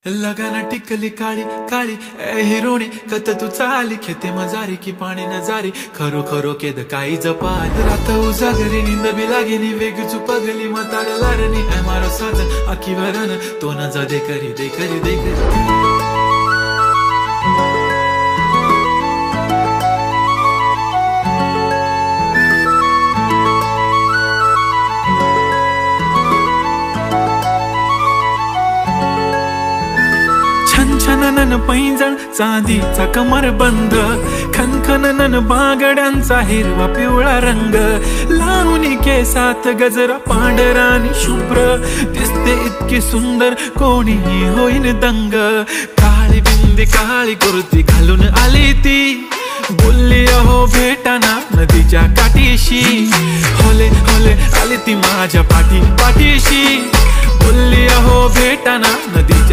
लगाना टिकली काळी काळी ए हिरोणी कत तू चाली खेते मजारी की पाणी नजारी खरो खरो केद काही जपाल रात उजागरी नींद बी लागेनी वेग चुपगली म्हाताऱ्या लारणी ए मारो साजन आखी वरन तो न जा दे करी दे करी दे करी छनछनन पैंजण चांदीचा कमर बंद खनखनन बांगड्यांचा हिरवा पिवळा रंग लावणी केसात गजरा पांढरा आणि शुभ्र दिसते इतकी सुंदर कोणीही होईन दंग काळी बिंदी काळी कुर्ती घालून आली ती बोलली अहो भेटाना नदीच्या काठीशी होले होले आली ती माझ्या पाठीशी बोलली अहो भेटाना नदीच्या